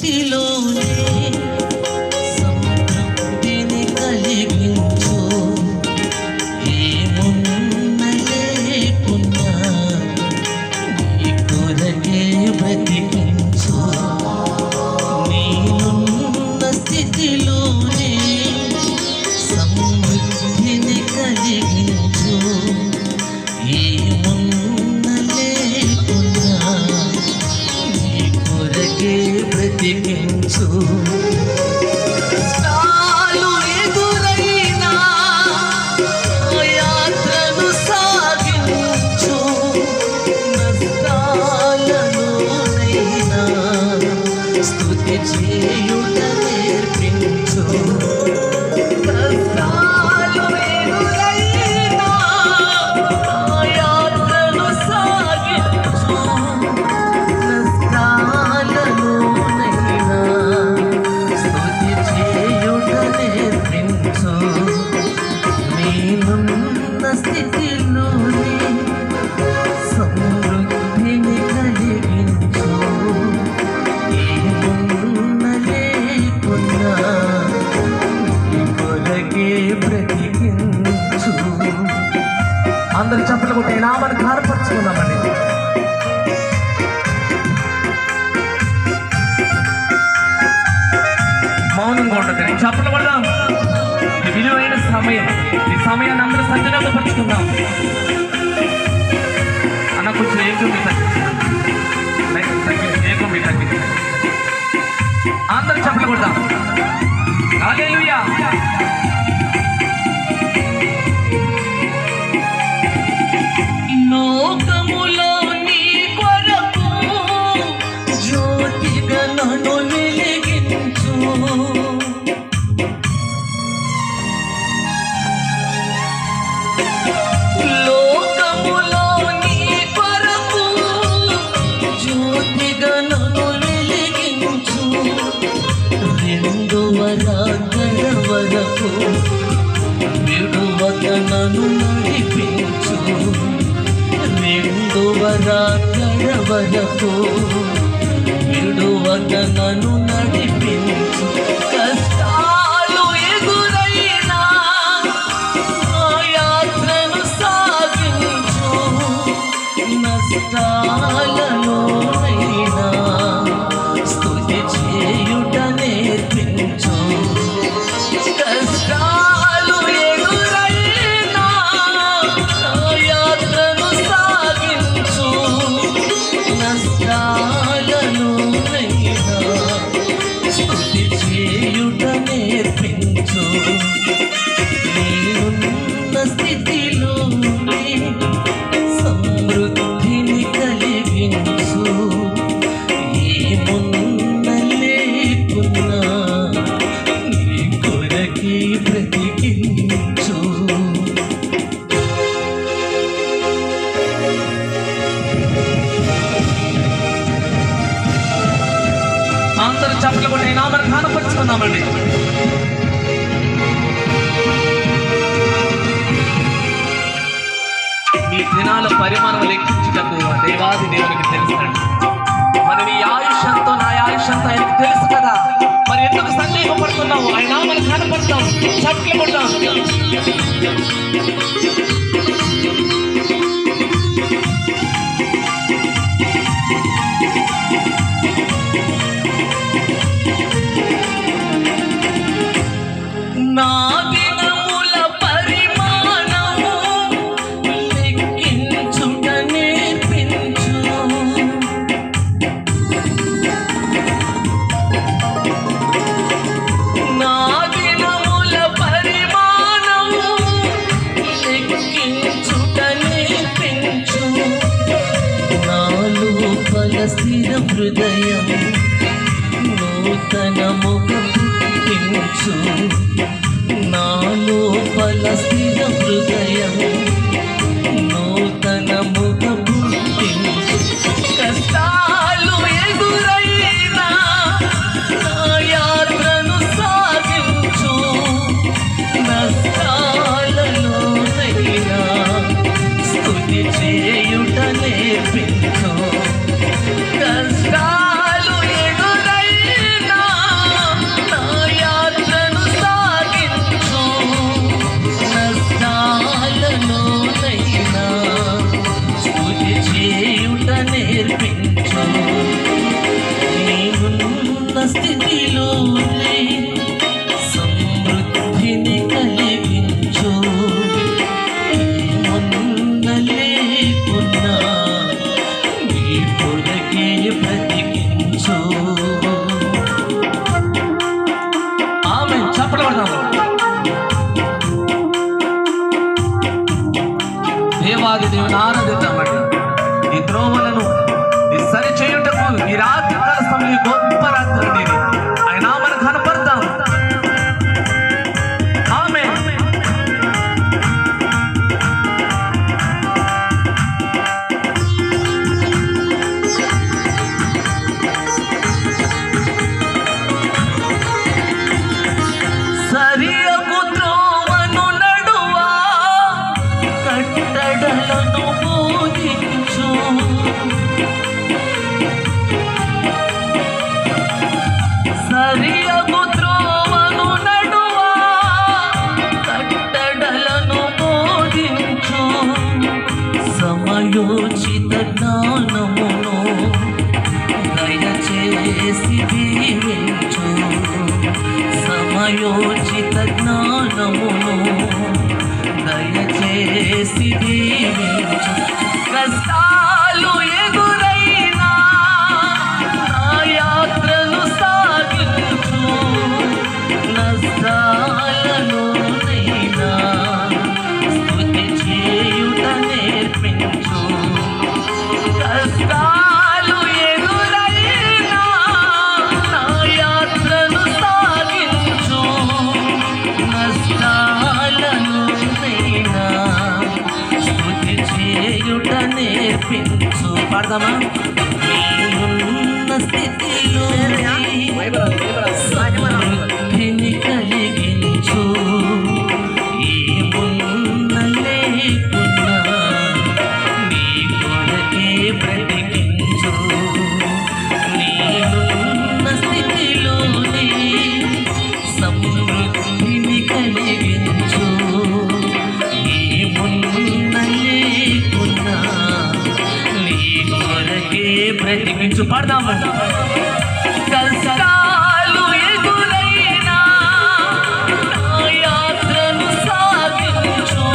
స్థితిలోనే సంతృప్తిని కలిగించు. ఏమున్నా లేకున్నా నీ కొరకే బ్రతికించు. నేనున్న స్థితిలోనే సమృద్ధిని కలిగించు. ఏమున్నా లేకున్నా నీ కొరకే బ్రతికించు. కష్టాలు ఎదురైనా యాత్రను సాగించు. నష్టాలలోనైనా స్తుతి చేయుట నేర్పించు. కష్టాలు ఎదురైనా యాత్రను సాగించు. నష్టాలలోనైనా స్తుతి చేయుట నేర్పించు. నేనున్న స్థితిలోనే సమృద్ధిని కలిగించు. ఏమున్నా లేకున్నా నీ కొరకే బ్రతికించు. అందరు చప్పట్లు కొట్టి నామని కారపరుచుకుందామండి. మౌనంగా ఉండదు, చప్పట్లు కొడదాం. ఇది విలువైన సమయం. ఈ సమయాన్ని అందరూ సద్వినియోగపరుచుకుందాం. అన్న కొంచెం ఏకమి తగ్గింది. అందరూ చప్పట్లు కొడదాం. హల్లెలూయా. లోకములో నీ కొరకు జ్యోతిగా నన్ను వెలిగించు. లోకములో నీ కొరకు జ్యోతిగా నన్ను వెలిగించు. రెండవ రాకడ వరకు విడువక నన్ను నడిపించు. రెండవ రాకడ వరకు విడువక నన్ను నడిపించు. కష్టాలు ఎదురైనా యాత్రను సాగించు. నష్టాలలోనైనా స్తుతి చేయుట నేర్పించు. కష్టాలు ఎదురైనా యాత్రను సాగించు. నష్టాలలోనైనా స్తుతి చేయుట నేర్పించు. నేనున్న స్థితిలోనే సమృద్ధిని కలిగించు. ఏమున్నా లేకున్నా నీ కొరకే బ్రతికించు. అందరూ చప్పట్లు కొట్టి నామని కానపరుచుకుందామండి. మీ దినాల పరిమాణం లెక్కించుటకు ఆ దేవాది దేవునికి తెలుసండి. మరి నీ ఆయుష్ ఎంతో నా ఆయుష్ ఎంతో ఆయనకు తెలుసు కదా. మరి ఎందుకు సందేహపడుతున్నావు? ఆయన నామని కానపడతాం. చప్పట్లు కొడతాం. నా దినముల పరిమాణము లెక్కించుట నేర్పించు. నా దినముల పరిమాణము లెక్కించుట నేర్పించు. నాలో బల స్థిర హృదయం నూతనముగా పుట్టించు. నాలో బల స్థిర హృదయం నూతనముగా పుట్టించు. కష్టాలు ఎదురైనా నా యాత్రను సాగించు. నష్టాలలోనైనా స్తుతి చేయుట నేర్పించు. కష్టాలు ఎదురైనా దయచేసి దీవించు సమయోచిత జ్ఞానమును దయచేసి దీవించు కష్టాలు ఎదురైనా నా యాత్రను సాగించు నష్టాలలోనైనా స్తుతి చేయుట నేర్పించు కష్టాలు ఎదురైనా నా యాత్రను సాగించు నష్టాలలోనైనా స్తుతి చేయుట నేర్పించు పాడదామా నేనున్న స్థితిలో సమృద్ధిని కలిగించు ఏమున్న లేకున్నా నీ కొరకే బ్రతికించు నేనున్న స్థితిలోనే సమృద్ధిని కలిగించు ఏమున్న లేకున్నా నీ కొరకే బ్రతికించు పాడదామా కష్టాలు ఎదురైనా నా యాత్రను సాగించు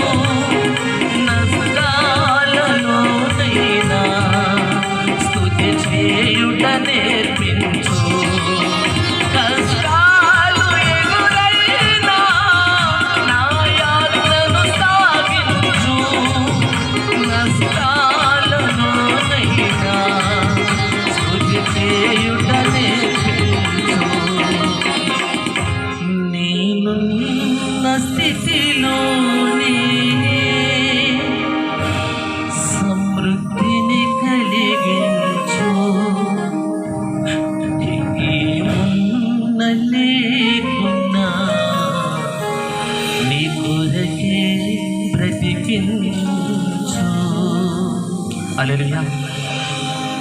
నష్టాలలోనైనా స్తుతి చేయుట నేర్పించు